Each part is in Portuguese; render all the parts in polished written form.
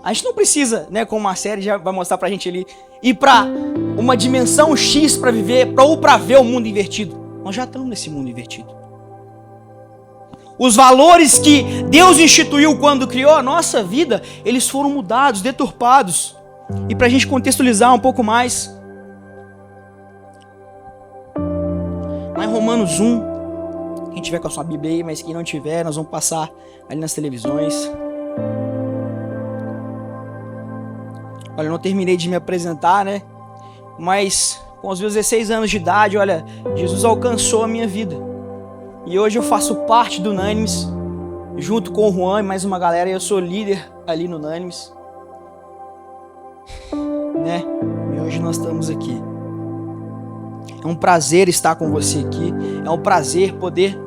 A gente não precisa, né, como a série já vai mostrar pra gente ali, ir pra uma dimensão X pra viver, ou pra ver o mundo invertido. Nós já estamos nesse mundo invertido. Os valores que Deus instituiu quando criou a nossa vida, eles foram mudados, deturpados. E pra gente contextualizar um pouco mais, lá em Romanos 1, quem tiver com a sua Bíblia aí, mas quem não tiver, nós vamos passar ali nas televisões. Olha, eu não terminei de me apresentar, né? Mas com os meus 16 anos de idade, olha, Jesus alcançou a minha vida. E hoje eu faço parte do Unânimes, junto com o Juan e mais uma galera, e eu sou líder ali no Unânimes. Né? E hoje nós estamos aqui. É um prazer estar com você aqui. É um prazer poder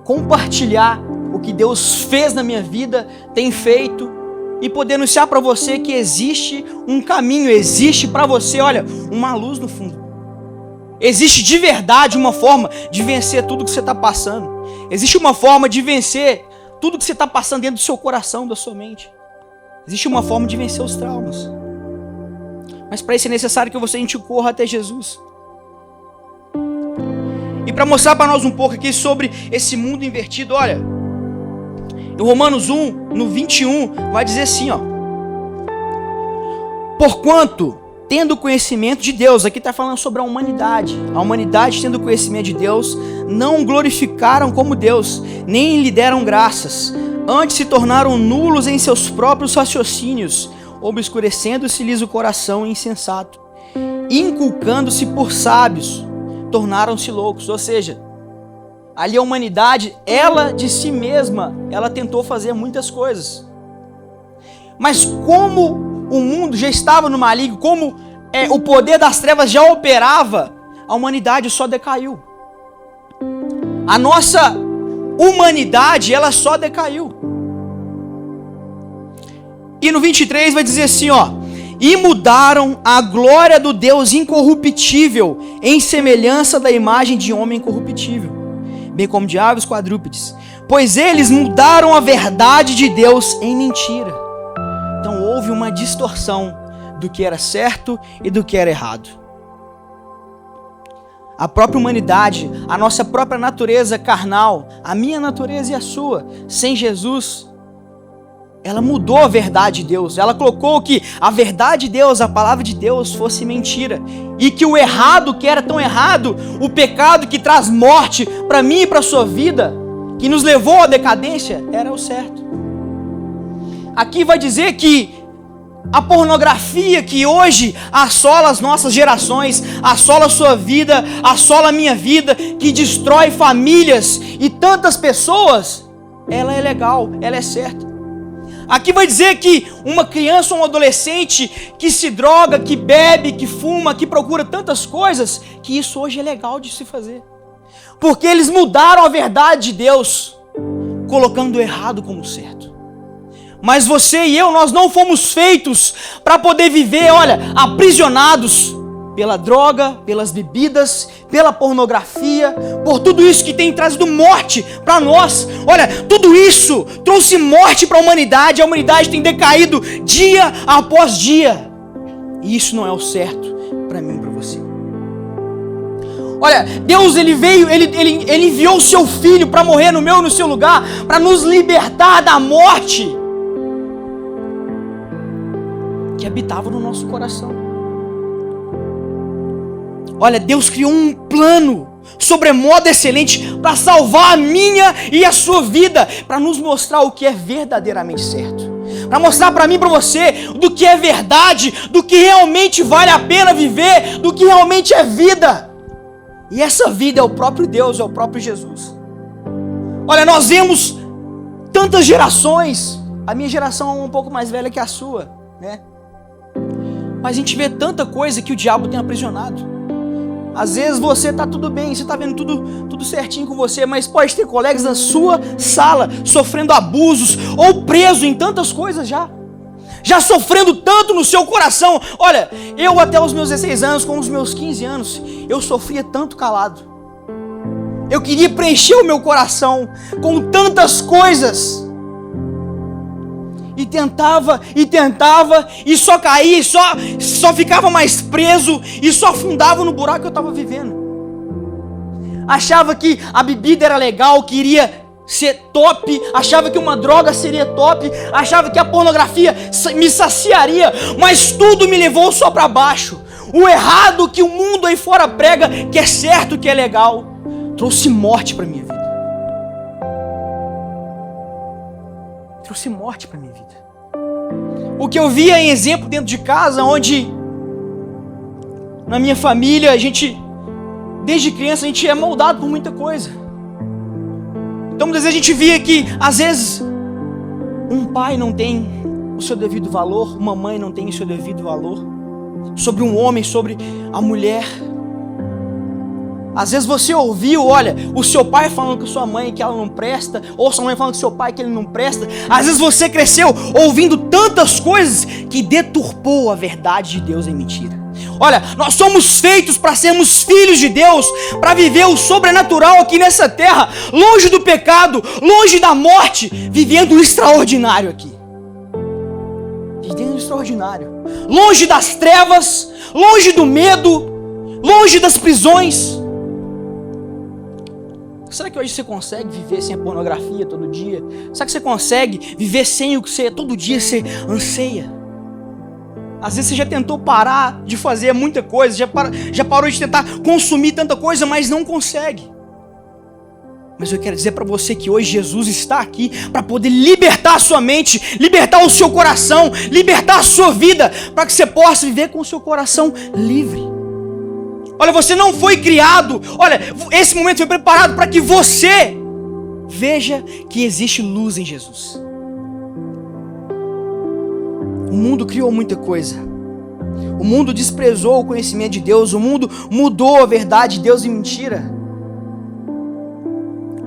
compartilhar o que Deus fez na minha vida, tem feito, e poder anunciar para você que existe um caminho, existe para você, olha, uma luz no fundo. Existe de verdade uma forma de vencer tudo que você está passando. Existe uma forma de vencer tudo que você está passando dentro do seu coração, da sua mente. Existe uma forma de vencer os traumas. Mas para isso é necessário que a gente corra até Jesus. E para mostrar para nós um pouco aqui sobre esse mundo invertido, olha, em Romanos 1, no 21, vai dizer assim, ó: porquanto, tendo conhecimento de Deus, aqui está falando sobre a humanidade tendo conhecimento de Deus, não glorificaram como Deus, nem lhe deram graças, antes se tornaram nulos em seus próprios raciocínios, obscurecendo-se-lhes o coração insensato, inculcando-se por sábios, tornaram-se loucos. Ou seja, ali a humanidade, ela de si mesma, ela tentou fazer muitas coisas. Mas como o mundo já estava no maligno, como o poder das trevas já operava, a humanidade só decaiu. A nossa humanidade, ela só decaiu. E no 23 vai dizer assim, ó: e mudaram a glória do Deus incorruptível em semelhança da imagem de homem corruptível, bem como de aves quadrúpedes, pois eles mudaram a verdade de Deus em mentira. Então houve uma distorção do que era certo e do que era errado. A própria humanidade, a nossa própria natureza carnal, a minha natureza e a sua, sem Jesus, ela mudou a verdade de Deus. Ela colocou que a verdade de Deus, a palavra de Deus, fosse mentira. E que o errado, que era tão errado, o pecado que traz morte para mim e para a sua vida, que nos levou à decadência, era o certo. Aqui vai dizer que a pornografia que hoje assola as nossas gerações, assola a sua vida, assola a minha vida, que destrói famílias e tantas pessoas, ela é legal, ela é certa. Aqui vai dizer que uma criança ou um adolescente que se droga, que bebe, que fuma, que procura tantas coisas, que isso hoje é legal de se fazer. Porque eles mudaram a verdade de Deus, colocando o errado como certo. Mas você e eu, nós não fomos feitos para poder viver, olha, aprisionados pela droga, pelas bebidas, pela pornografia, por tudo isso que tem trazido morte para nós. Olha, tudo isso trouxe morte para a humanidade tem decaído dia após dia. E isso não é o certo para mim e para você. Olha, Deus ele veio, ele enviou o seu Filho para morrer no meu e no seu lugar, para nos libertar da morte que habitava no nosso coração. Olha, Deus criou um plano sobremodo excelente para salvar a minha e a sua vida, para nos mostrar o que é verdadeiramente certo, para mostrar para mim e para você do que é verdade, do que realmente vale a pena viver, do que realmente é vida. E essa vida é o próprio Deus, é o próprio Jesus. Olha, nós vemos tantas gerações, a minha geração é um pouco mais velha que a sua, né? Mas a gente vê tanta coisa que o diabo tem aprisionado. Às vezes você está tudo bem, você está vendo tudo certinho com você, mas pode ter colegas na sua sala sofrendo abusos ou preso em tantas coisas já sofrendo tanto no seu coração. Olha, eu até os meus 16 anos, com os meus 15 anos, eu sofria tanto calado. Eu queria preencher o meu coração com tantas coisas. e tentava, e só caía, e só ficava mais preso, e só afundava no buraco que eu estava vivendo. Achava que a bebida era legal, queria ser top, achava que uma droga seria top, achava que a pornografia me saciaria, mas tudo me levou só para baixo. O errado que o mundo aí fora prega, que é certo, que é legal, trouxe morte para minha vida. Trouxe morte para minha vida. O que eu via em exemplo dentro de casa, onde na minha família, desde criança, a gente é moldado por muita coisa. Então muitas vezes a gente via que, às vezes, um pai não tem o seu devido valor, uma mãe não tem o seu devido valor, sobre um homem, sobre a mulher. Às vezes você ouviu, olha, o seu pai falando com sua mãe que ela não presta, ou sua mãe falando com seu pai que ele não presta. Às vezes você cresceu ouvindo tantas coisas que deturpou a verdade de Deus em mentira. Olha, nós somos feitos para sermos filhos de Deus, para viver o sobrenatural aqui nessa terra, longe do pecado, longe da morte, vivendo o extraordinário aqui. Vivendo o extraordinário. Longe das trevas, longe do medo, longe das prisões. Será que hoje você consegue viver sem a pornografia todo dia? Será que você consegue viver sem o que você todo dia você anseia? Às vezes você já tentou parar de fazer muita coisa, já parou de tentar consumir tanta coisa, mas não consegue. Mas eu quero dizer para você que hoje Jesus está aqui para poder libertar a sua mente, libertar o seu coração, libertar a sua vida, para que você possa viver com o seu coração livre. Olha, você não foi criado, olha, esse momento foi preparado para que você veja que existe luz em Jesus. O mundo criou muita coisa. O mundo desprezou o conhecimento de Deus. O mundo mudou a verdade de Deus em mentira.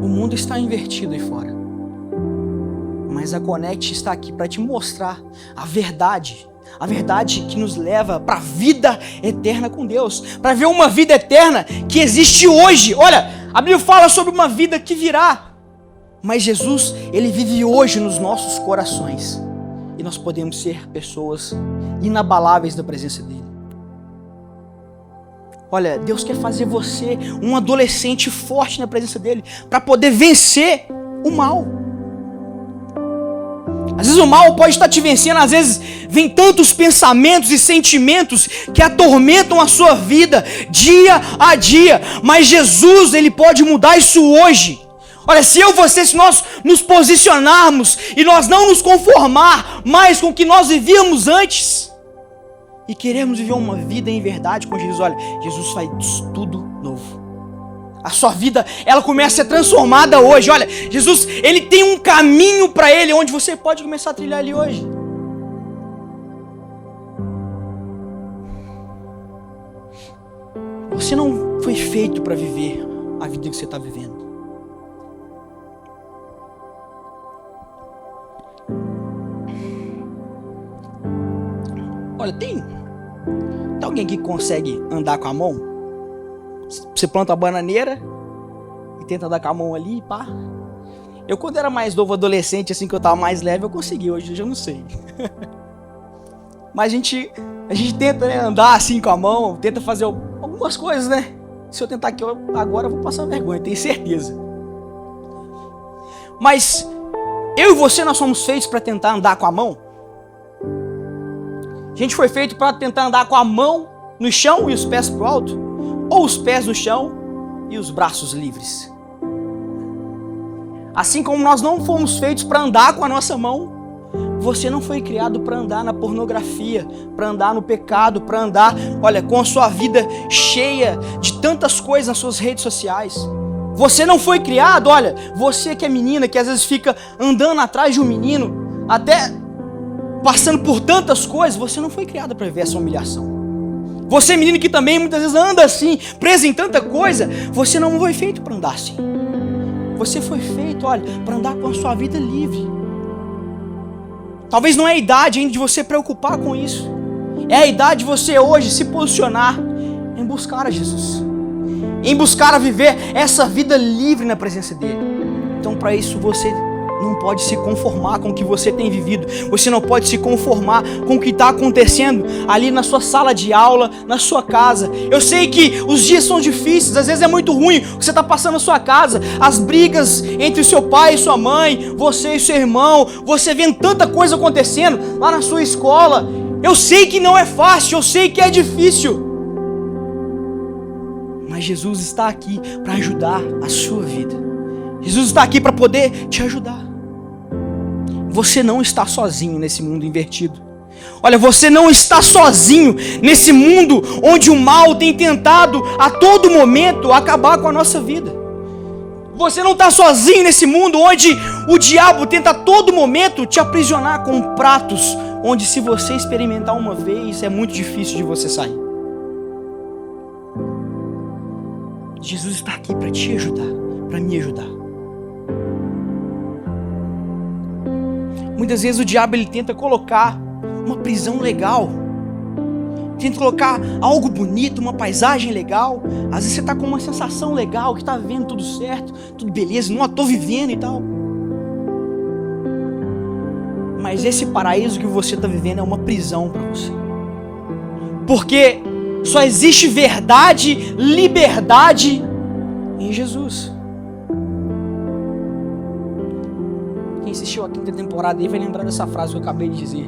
O mundo está invertido aí fora. Mas a Connect está aqui para te mostrar a verdade. A verdade que nos leva para a vida eterna com Deus. Para ver uma vida eterna que existe hoje. Olha, a Bíblia fala sobre uma vida que virá. Mas Jesus, Ele vive hoje nos nossos corações. E nós podemos ser pessoas inabaláveis da presença dEle. Olha, Deus quer fazer você um adolescente forte na presença dEle, para poder vencer o mal. Às vezes o mal pode estar te vencendo, às vezes vem tantos pensamentos e sentimentos que atormentam a sua vida dia a dia. Mas Jesus, Ele pode mudar isso hoje. Olha, se nós nos posicionarmos e nós não nos conformar mais com o que nós vivíamos antes e queremos viver uma vida em verdade com Jesus, olha, Jesus faz tudo novo. A sua vida, ela começa a ser transformada hoje. Olha, Jesus, Ele tem um caminho para Ele, onde você pode começar a trilhar Ele hoje. Você não foi feito para viver a vida que você está vivendo. Olha, tem alguém que consegue andar com a mão? Você planta uma bananeira e tenta andar com a mão ali, pá. Eu, quando era mais novo, adolescente, assim, que eu tava mais leve, eu consegui. Hoje eu já não sei. Mas a gente tenta, né, andar assim com a mão, tenta fazer algumas coisas, né? Se eu tentar aqui agora, eu vou passar vergonha, tenho certeza. Mas eu e você, nós somos feitos para tentar andar com a mão. A gente foi feito para tentar andar com a mão no chão e os pés para o alto, ou os pés no chão e os braços livres. Assim como nós não fomos feitos para andar com a nossa mão, você não foi criado para andar na pornografia, para andar no pecado, para andar, olha, com a sua vida cheia de tantas coisas nas suas redes sociais. Você não foi criado, olha, você que é menina, que às vezes fica andando atrás de um menino, até passando por tantas coisas, você não foi criada para ver essa humilhação. Você, menino, que também muitas vezes anda assim, preso em tanta coisa, você não foi feito para andar assim. Você foi feito, olha, para andar com a sua vida livre. Talvez não é a idade ainda de você preocupar com isso. É a idade de você hoje se posicionar em buscar a Jesus, em buscar a viver essa vida livre na presença dEle. Então, para isso, você não pode se conformar com o que você tem vivido. Você não pode se conformar com o que está acontecendo ali na sua sala de aula, na sua casa. Eu sei que os dias são difíceis, às vezes é muito ruim o que você está passando na sua casa, as brigas entre o seu pai e sua mãe, você e seu irmão, você vendo tanta coisa acontecendo lá na sua escola. Eu sei que não é fácil, eu sei que é difícil, mas Jesus está aqui para ajudar a sua vida. Jesus está aqui para poder te ajudar. Você não está sozinho nesse mundo invertido. Olha, você não está sozinho nesse mundo onde o mal tem tentado a todo momento acabar com a nossa vida. Você não está sozinho nesse mundo onde o diabo tenta a todo momento te aprisionar com pratos, onde se você experimentar uma vez é muito difícil de você sair. Jesus está aqui para te ajudar, para me ajudar. Muitas vezes o diabo ele tenta colocar uma prisão legal, tenta colocar algo bonito, uma paisagem legal. Às vezes você está com uma sensação legal, que está vivendo tudo certo, tudo beleza, não estou vivendo e tal. Mas esse paraíso que você está vivendo é uma prisão para você. Porque só existe verdade, liberdade em Jesus. Quem assistiu a 5ª temporada aí vai lembrar dessa frase que eu acabei de dizer.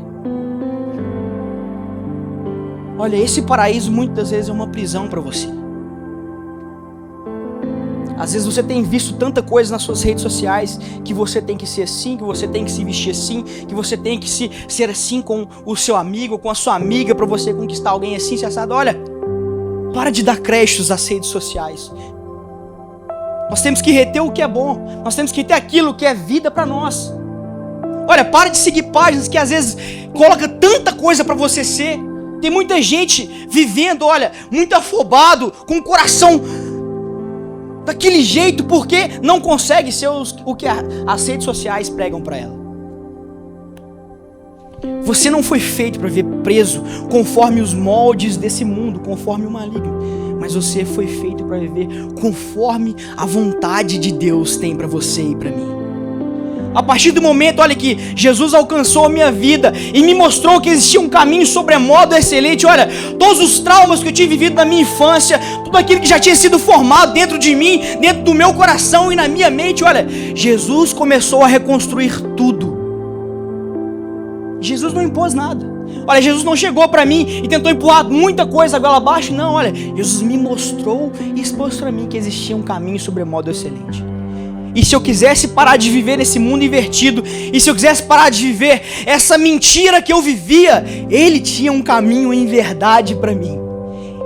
Olha, esse paraíso muitas vezes é uma prisão para você. Às vezes você tem visto tanta coisa nas suas redes sociais, que você tem que ser assim, que você tem que se vestir assim, que você tem que ser assim com o seu amigo, com a sua amiga, para você conquistar alguém assim, assado. Olha, para de dar créditos às redes sociais. Nós temos que reter o que é bom, nós temos que reter aquilo que é vida para nós. Olha, para de seguir páginas que às vezes coloca tanta coisa para você ser. Tem muita gente vivendo, olha, muito afobado, com o coração daquele jeito, porque não consegue ser o que as redes sociais pregam para ela. Você não foi feito para viver preso conforme os moldes desse mundo, conforme o maligno, mas você foi feito para viver conforme a vontade de Deus tem para você e para mim. A partir do momento, olha, que Jesus alcançou a minha vida e me mostrou que existia um caminho sobremodo excelente. Olha, todos os traumas que eu tinha vivido na minha infância, tudo aquilo que já tinha sido formado dentro de mim, dentro do meu coração e na minha mente, olha, Jesus começou a reconstruir tudo. Jesus não impôs nada. Olha, Jesus não chegou para mim e tentou empurrar muita coisa goela abaixo. Não, olha, Jesus me mostrou e expôs para mim que existia um caminho sobremodo excelente. E se eu quisesse parar de viver nesse mundo invertido, e se eu quisesse parar de viver essa mentira que eu vivia, Ele tinha um caminho em verdade para mim.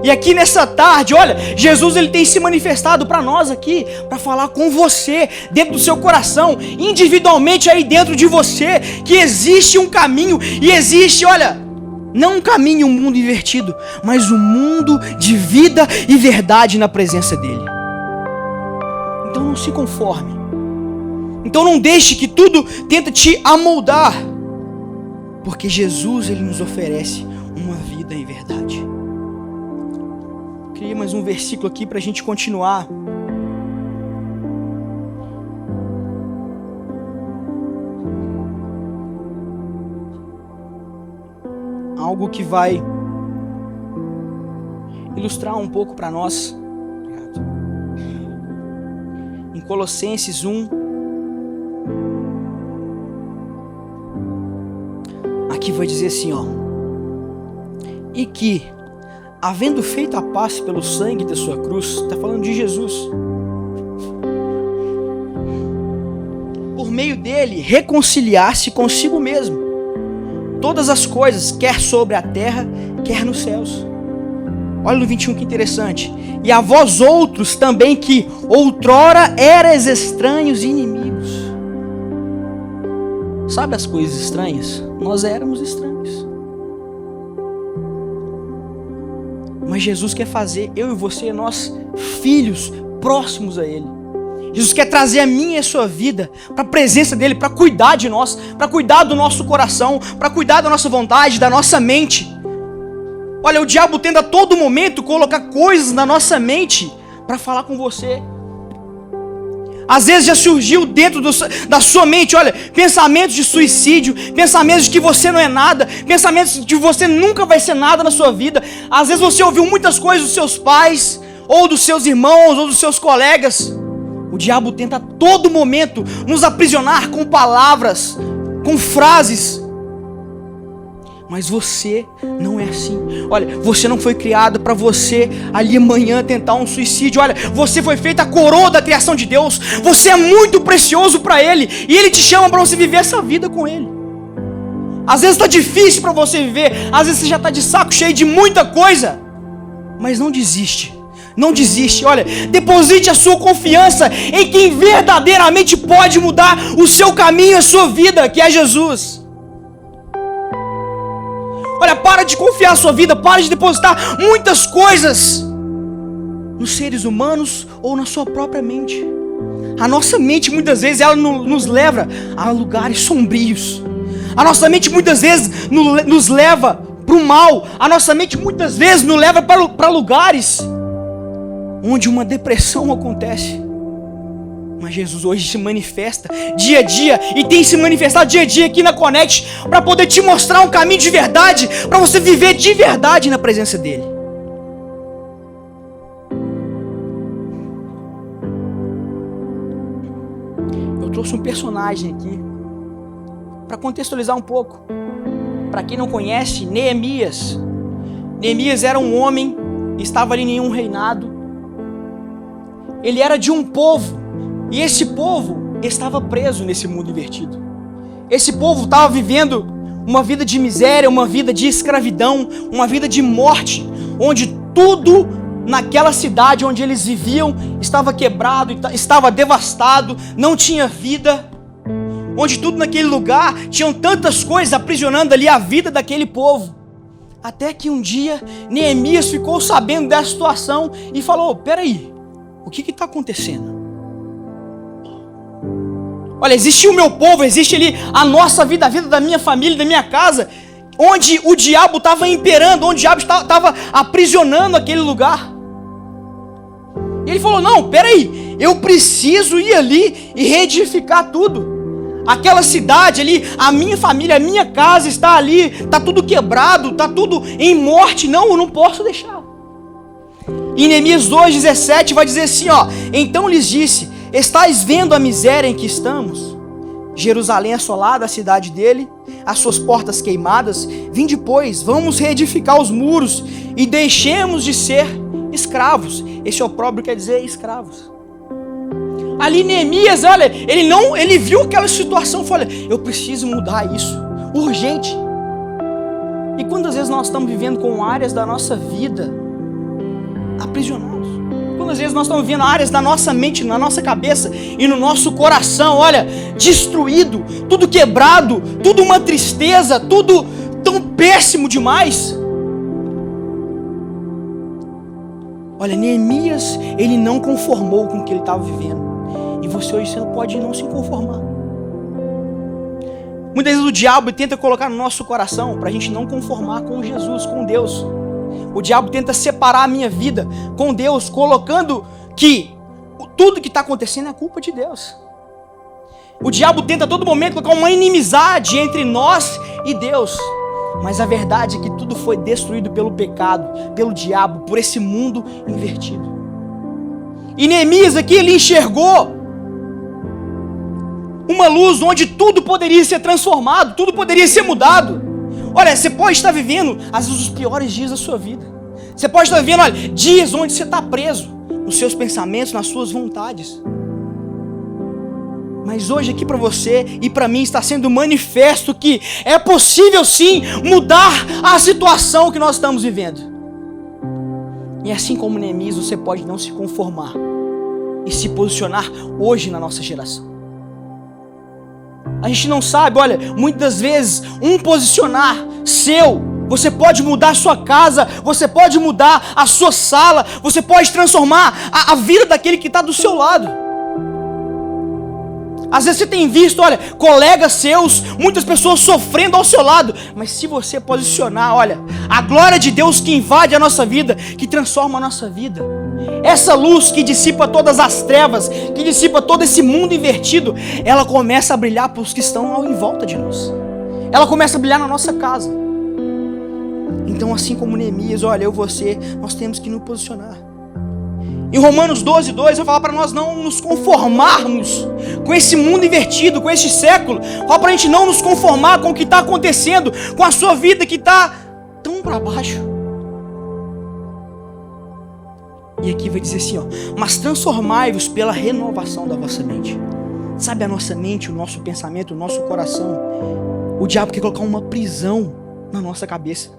E aqui nessa tarde, olha, Jesus ele tem se manifestado para nós aqui, para falar com você, dentro do seu coração, individualmente aí dentro de você, que existe um caminho, e existe, olha, não um caminho, um mundo invertido, mas um mundo de vida e verdade na presença dEle. Então não se conforme. Então não deixe que tudo tente te amoldar, porque Jesus ele nos oferece uma vida em verdade. Eu queria mais um versículo aqui para a gente continuar. Algo que vai ilustrar um pouco para nós. Obrigado. Em Colossenses 1. Aqui vai dizer assim, ó. E que, havendo feito a paz pelo sangue da sua cruz, está falando de Jesus, por meio dele, reconciliar-se consigo mesmo todas as coisas, quer sobre a terra, quer nos céus. Olha no 21 que interessante. E a vós outros também, que outrora erais estranhos e inimigos. Sabe as coisas estranhas? Nós éramos estranhos. Mas Jesus quer fazer eu e você, nós, filhos próximos a Ele. Jesus quer trazer a minha e a sua vida para a presença dEle, para cuidar de nós, para cuidar do nosso coração, para cuidar da nossa vontade, da nossa mente. Olha, o diabo tenta a todo momento colocar coisas na nossa mente para falar com você. Às vezes já surgiu dentro da sua mente, olha, pensamentos de suicídio, pensamentos de que você não é nada, pensamentos de que você nunca vai ser nada na sua vida. Às vezes você ouviu muitas coisas dos seus pais, ou dos seus irmãos, ou dos seus colegas. O diabo tenta a todo momento nos aprisionar com palavras, com frases. Mas você não é assim. Olha, você não foi criado para você ali amanhã tentar um suicídio. Olha, você foi feita a coroa da criação de Deus. Você é muito precioso para Ele. E Ele te chama para você viver essa vida com Ele. Às vezes está difícil para você viver. Às vezes você já está de saco cheio de muita coisa. Mas não desiste. Não desiste. Olha, deposite a sua confiança em quem verdadeiramente pode mudar o seu caminho, a sua vida, que é Jesus. Olha, para de confiar a sua vida, para de depositar muitas coisas nos seres humanos ou na sua própria mente. A nossa mente muitas vezes ela nos leva a lugares sombrios. A nossa mente muitas vezes nos leva para o mal. A nossa mente muitas vezes nos leva para lugares onde uma depressão acontece. Mas Jesus hoje se manifesta dia a dia e tem se manifestado dia a dia aqui na Connect para poder te mostrar um caminho de verdade, para você viver de verdade na presença dele. Eu trouxe um personagem aqui para contextualizar um pouco. Para quem não conhece, Neemias. Neemias era um homem, estava ali em um reinado. Ele era de um povo. E esse povo estava preso nesse mundo invertido. Esse povo estava vivendo uma vida de miséria, uma vida de escravidão, uma vida de morte, onde tudo naquela cidade onde eles viviam estava quebrado, estava devastado, não tinha vida. Onde tudo naquele lugar tinham tantas coisas aprisionando ali a vida daquele povo. Até que um dia Neemias ficou sabendo dessa situação e falou: peraí, o que está acontecendo? Olha, existe o meu povo, existe ali a nossa vida, a vida da minha família, da minha casa, onde o diabo estava imperando, onde o diabo estava aprisionando aquele lugar. E ele falou: não, peraí, eu preciso ir ali e reedificar tudo. Aquela cidade ali, a minha família, a minha casa está ali, está tudo quebrado, está tudo em morte. Não, eu não posso deixar. Em Neemias 2,17 vai dizer assim, ó: então lhes disse: estais vendo a miséria em que estamos? Jerusalém assolada, a cidade dele, as suas portas queimadas. Vinde, pois, vamos reedificar os muros e deixemos de ser escravos. Esse opróbrio quer dizer escravos. Ali Neemias, olha, ele viu aquela situação e falou: olha, eu preciso mudar isso, urgente. E quantas vezes nós estamos vivendo com áreas da nossa vida aprisionados? Quantas vezes nós estamos vivendo áreas da nossa mente, na nossa cabeça e no nosso coração, olha, destruído, tudo quebrado, tudo uma tristeza, tudo tão péssimo demais. Olha, Neemias, ele não conformou com o que ele estava vivendo. E você hoje não pode não se conformar. Muitas vezes o diabo tenta colocar no nosso coração para a gente não conformar com Jesus, com Deus. O diabo tenta separar a minha vida com Deus, colocando que tudo que está acontecendo é culpa de Deus. O diabo tenta a todo momento colocar uma inimizade entre nós e Deus. Mas a verdade é que tudo foi destruído pelo pecado, pelo diabo, por esse mundo invertido. E Neemias aqui, ele enxergou uma luz onde tudo poderia ser transformado, tudo poderia ser mudado. Olha, você pode estar vivendo, às vezes, os piores dias da sua vida. Você pode estar vivendo, olha, dias onde você está preso nos seus pensamentos, nas suas vontades. Mas hoje aqui para você e para mim está sendo manifesto que é possível sim mudar a situação que nós estamos vivendo. E assim como Neemias, você pode não se conformar e se posicionar hoje na nossa geração. A gente não sabe, olha, muitas vezes um posicionar seu, você pode mudar a sua casa, você pode mudar a sua sala, você pode transformar a vida daquele que está do seu lado. Às vezes você tem visto, olha, colegas seus, muitas pessoas sofrendo ao seu lado, mas se você posicionar, olha, a glória de Deus que invade a nossa vida, que transforma a nossa vida, Essa luz que dissipa todas as trevas, que dissipa todo esse mundo invertido, ela começa a brilhar para os que estão em volta de nós. Ela começa a brilhar na nossa casa. Então, assim como Neemias, olha, eu e você, nós temos que nos posicionar. Em Romanos 12:2, vai falar para nós não nos conformarmos com esse mundo invertido, com este século. Fala para a gente não nos conformar com o que está acontecendo, com a sua vida que está tão para baixo. E aqui vai dizer assim, ó, mas transformai-vos pela renovação da vossa mente. Sabe, a nossa mente, o nosso pensamento, o nosso coração, o diabo quer colocar uma prisão na nossa cabeça.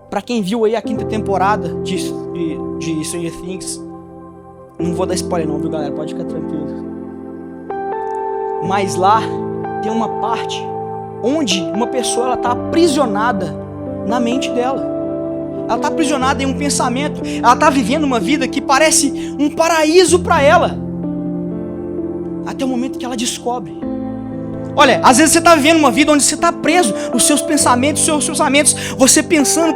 Para quem viu aí a 5ª temporada de Stranger Things, não vou dar spoiler não, viu, galera? Pode ficar tranquilo. Mas lá tem uma parte onde uma pessoa ela está aprisionada na mente dela. Ela está aprisionada em um pensamento. Ela está vivendo uma vida que parece um paraíso para ela. Até o momento que ela descobre. Olha, às vezes você está vivendo uma vida onde você está preso nos seus pensamentos, seus pensamentos. Você pensando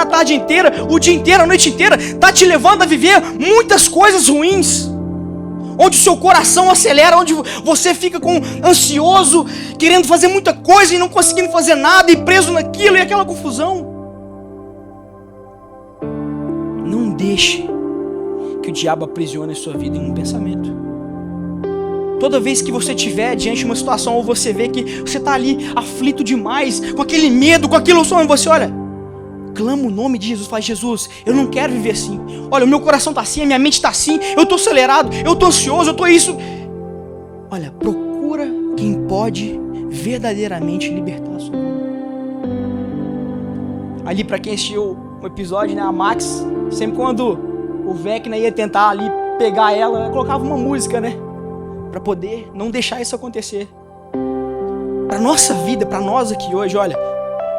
a tarde inteira, o dia inteiro, a noite inteira. Está te levando a viver muitas coisas ruins. Onde o seu coração acelera, onde você fica ansioso, querendo fazer muita coisa e não conseguindo fazer nada. E preso naquilo e aquela confusão. Não deixe que o diabo aprisione a sua vida em um pensamento. Toda vez que você estiver diante de uma situação, ou você vê que você está ali aflito demais, com aquele medo, com aquilo sonho, você olha, clama o nome de Jesus, fala, Jesus, eu não quero viver assim. Olha, o meu coração está assim, a minha mente está assim, eu estou acelerado, eu estou ansioso, eu estou isso. Olha, procura quem pode verdadeiramente libertar a sua vida. Ali, para quem assistiu o episódio, né, a Max, sempre quando o Vecna ia tentar ali pegar ela colocava uma música, né? Para poder não deixar isso acontecer. Para nossa vida, para nós aqui hoje, olha,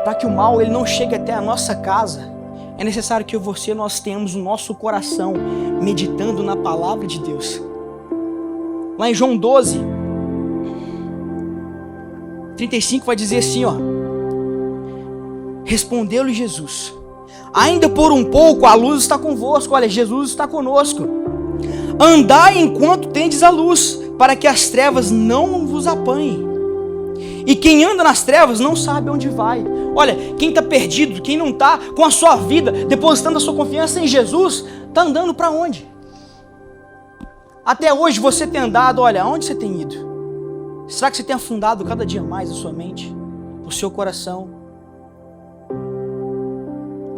para que o mal ele não chegue até a nossa casa, é necessário que eu e você nós tenhamos o nosso coração meditando na palavra de Deus. Lá em João 12:35 vai dizer assim, ó: respondeu-lhe Jesus: ainda por um pouco a luz está convosco. Olha, Jesus está conosco. Andai enquanto tendes a luz, para que as trevas não vos apanhem. E quem anda nas trevas não sabe onde vai. Olha, quem está perdido, quem não está com a sua vida, depositando a sua confiança em Jesus, está andando para onde? Até hoje você tem andado, olha, aonde você tem ido? Será que você tem afundado cada dia mais a sua mente, o seu coração?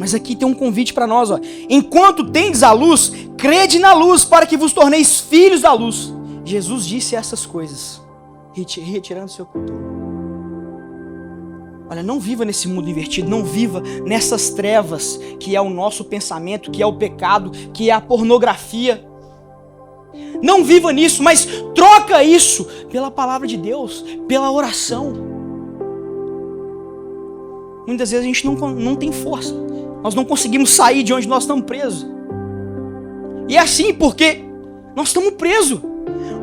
Mas aqui tem um convite para nós, ó. Enquanto tendes a luz, crede na luz, para que vos torneis filhos da luz. Jesus disse essas coisas, retirando seu controle. Olha, não viva nesse mundo invertido, não viva nessas trevas, que é o nosso pensamento, que é o pecado, que é a pornografia. Não viva nisso, mas troca isso pela palavra de Deus, pela oração. Muitas vezes a gente não tem força. Nós não conseguimos sair de onde nós estamos presos. E é assim porque nós estamos presos.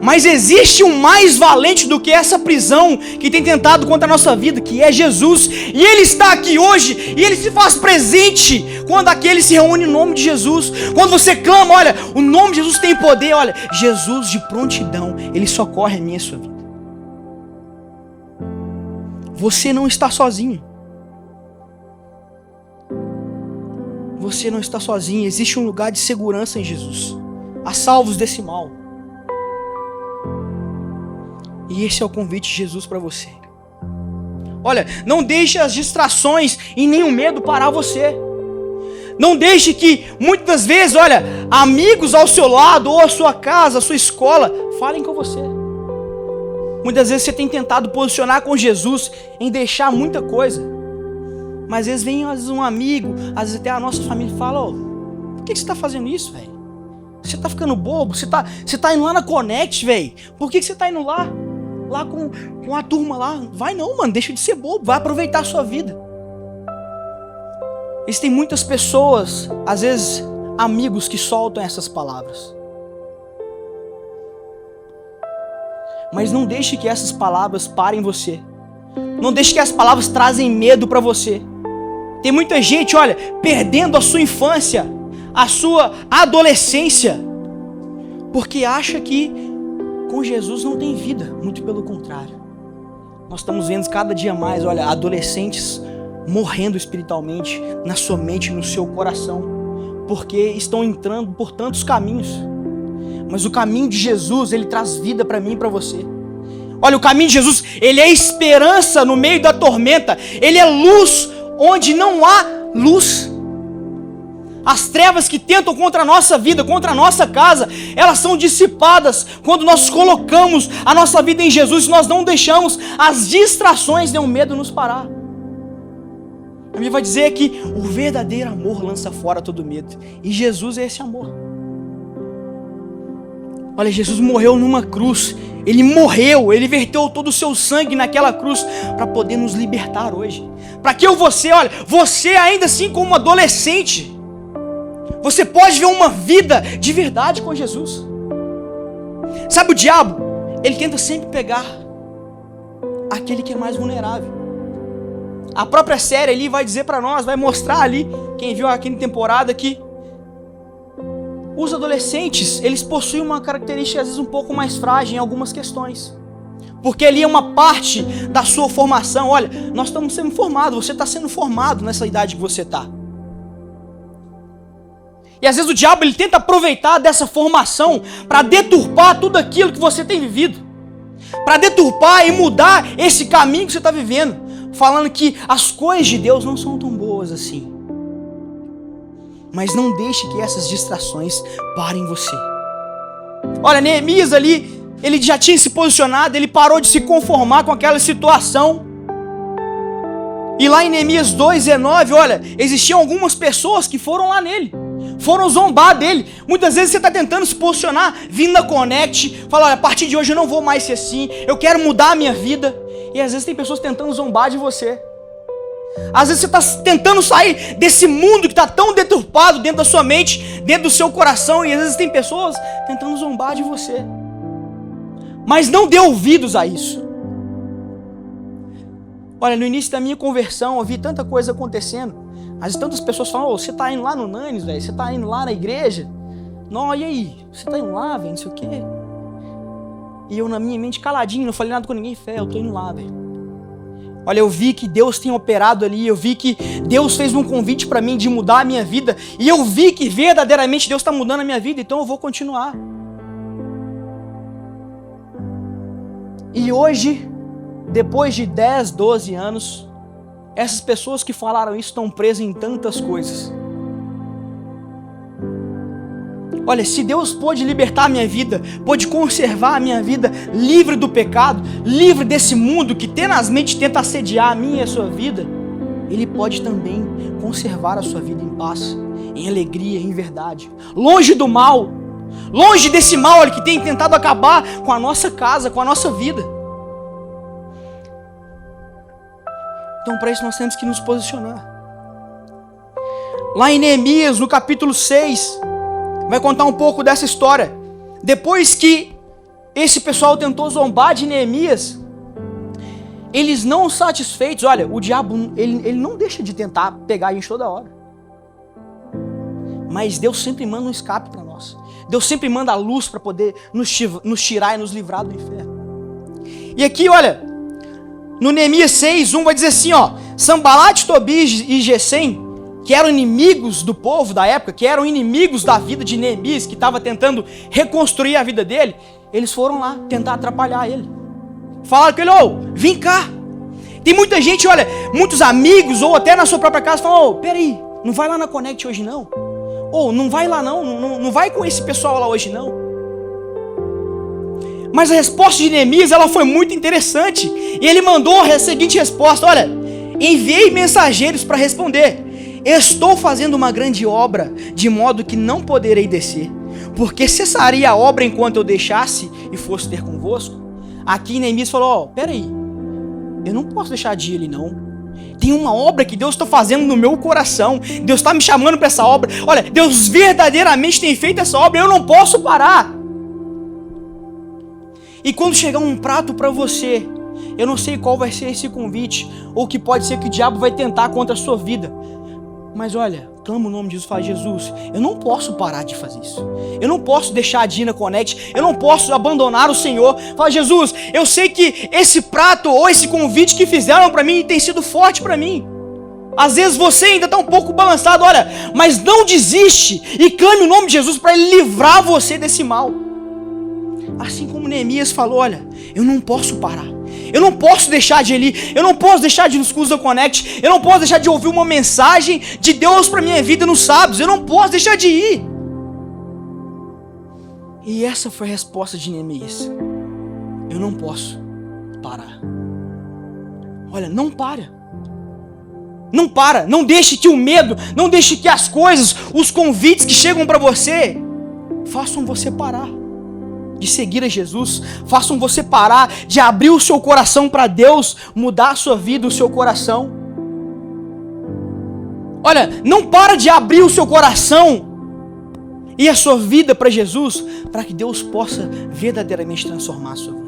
Mas existe um mais valente do que essa prisão que tem tentado contra a nossa vida, que é Jesus. E Ele está aqui hoje, e Ele se faz presente quando aquele se reúne em nome de Jesus. Quando você clama, olha, o nome de Jesus tem poder, olha, Jesus de prontidão, Ele socorre a minha e a sua vida. Você não está sozinho. Você não está sozinho, existe um lugar de segurança em Jesus. Há salvos desse mal. E esse é o convite de Jesus para você. Olha, não deixe as distrações e nem o medo parar você. Não deixe que, muitas vezes, olha, amigos ao seu lado, ou a sua casa, a sua escola, falem com você. Muitas vezes você tem tentado posicionar com Jesus em deixar muita coisa. Mas às vezes vem um amigo, às vezes até a nossa família e fala, por que você está fazendo isso, velho? Você está ficando bobo? Você tá indo lá na Connect, velho? Por que você está indo lá? Lá com a turma lá? Vai não, mano, deixa de ser bobo, vai aproveitar a sua vida. Existem muitas pessoas, às vezes amigos, que soltam essas palavras. Mas não deixe que essas palavras parem você. Não deixe que as palavras trazem medo para você. Tem muita gente, olha, perdendo a sua infância, a sua adolescência, porque acha que com Jesus não tem vida. Muito pelo contrário. Nós estamos vendo cada dia mais, olha, adolescentes morrendo espiritualmente, na sua mente, no seu coração, porque estão entrando por tantos caminhos. Mas o caminho de Jesus, ele traz vida para mim e para você. Olha, o caminho de Jesus, ele é esperança no meio da tormenta. Ele é luz onde não há luz. As trevas que tentam contra a nossa vida, contra a nossa casa, elas são dissipadas quando nós colocamos a nossa vida em Jesus, nós não deixamos as distrações nem o medo nos parar. A Bíblia vai dizer que o verdadeiro amor lança fora todo medo. E Jesus é esse amor. Olha, Jesus morreu numa cruz. Ele morreu, ele verteu todo o seu sangue naquela cruz para poder nos libertar hoje. Para que você, olha, você ainda assim como adolescente, você pode ver uma vida de verdade com Jesus. Sabe, o diabo, ele tenta sempre pegar aquele que é mais vulnerável. A própria série ali vai dizer para nós, vai mostrar ali, quem viu aqui na temporada, que os adolescentes, eles possuem uma característica às vezes um pouco mais frágil em algumas questões. Porque ali é uma parte da sua formação. Olha, nós estamos sendo formados, você está sendo formado nessa idade que você está. E às vezes o diabo, ele tenta aproveitar dessa formação para deturpar tudo aquilo que você tem vivido. Para deturpar e mudar esse caminho que você está vivendo. Falando que as coisas de Deus não são tão boas assim. Mas não deixe que essas distrações parem você. Olha, Neemias ali, ele já tinha se posicionado, ele parou de se conformar com aquela situação. E lá em Neemias 2:19, olha, existiam algumas pessoas que foram lá nele. Foram zombar dele. Muitas vezes você está tentando se posicionar, vindo na Connect, fala, olha, a partir de hoje eu não vou mais ser assim, eu quero mudar a minha vida. E às vezes tem pessoas tentando zombar de você. Às vezes você está tentando sair desse mundo que está tão deturpado dentro da sua mente, dentro do seu coração, e às vezes tem pessoas tentando zombar de você. Mas não dê ouvidos a isso. Olha, no início da minha conversão, eu vi tanta coisa acontecendo. Às vezes tantas pessoas falam, oh, você está indo lá no Nanes, velho, você está indo lá na igreja. Não, e aí? Você está indo lá, velho, não sei o quê. E eu na minha mente caladinho, não falei nada com ninguém, fé, eu estou indo lá, velho. Olha, eu vi que Deus tem operado ali, eu vi que Deus fez um convite para mim de mudar a minha vida, e eu vi que verdadeiramente Deus está mudando a minha vida, então eu vou continuar. E hoje, depois de 10, 12 anos, essas pessoas que falaram isso estão presas em tantas coisas. Olha, se Deus pôde libertar a minha vida, pôde conservar a minha vida livre do pecado, livre desse mundo que tenazmente tenta assediar a minha e a sua vida, Ele pode também conservar a sua vida em paz, em alegria, em verdade, longe do mal, longe desse mal, olha, que tem tentado acabar com a nossa casa, com a nossa vida. Então para isso nós temos que nos posicionar. Lá em Neemias, no capítulo 6, vai contar um pouco dessa história. Depois que esse pessoal tentou zombar de Neemias, eles não satisfeitos, olha, o diabo, ele não deixa de tentar pegar a gente toda hora. Mas Deus sempre manda um escape para nós. Deus sempre manda a luz para poder nos tirar e nos livrar do inferno. E aqui, olha, no Neemias 6:1 vai dizer assim, ó, Sanbalate, Tobias e Gesem, que eram inimigos do povo da época, que eram inimigos da vida de Neemias, que estava tentando reconstruir a vida dele, eles foram lá tentar atrapalhar ele. Falaram com ele, ô, vem cá. Tem muita gente, olha, muitos amigos, ou até na sua própria casa, falam, ô, peraí, não vai lá na Connect hoje não. Ou, não vai lá não vai com esse pessoal lá hoje não. Mas a resposta de Neemias, ela foi muito interessante. E ele mandou a seguinte resposta, olha, enviei mensageiros para responder. Estou fazendo uma grande obra, de modo que não poderei descer, porque cessaria a obra enquanto eu deixasse e fosse ter convosco. Aqui Neemias falou, ó, peraí, eu não posso deixar de ir ali não. Tem uma obra que Deus está fazendo no meu coração, Deus está me chamando para essa obra. Olha, Deus verdadeiramente tem feito essa obra, eu não posso parar. E quando chegar um prato para você, eu não sei qual vai ser esse convite, ou que pode ser que o diabo vai tentar contra a sua vida. Mas olha, clama o nome de Jesus, fala: Jesus, eu não posso parar de fazer isso. Eu não posso deixar de ir na Connect, eu não posso abandonar o Senhor. Fala: Jesus, eu sei que esse prato ou esse convite que fizeram para mim tem sido forte para mim. Às vezes você ainda está um pouco balançado, olha, mas não desiste e clame o nome de Jesus para Ele livrar você desse mal. Assim como Neemias falou: olha, eu não posso parar, eu não posso deixar de ir, eu não posso deixar de ir nos cursos da Connect, eu não posso deixar de ouvir uma mensagem de Deus para minha vida nos sábados, eu não posso deixar de ir. E essa foi a resposta de Neemias: eu não posso parar. Olha, não para. Não para, não deixe que o medo, não deixe que as coisas, os convites que chegam para você, façam você parar de seguir a Jesus, façam você parar de abrir o seu coração para Deus mudar a sua vida, o seu coração. Olha, não para de abrir o seu coração e a sua vida para Jesus, para que Deus possa verdadeiramente transformar a sua vida.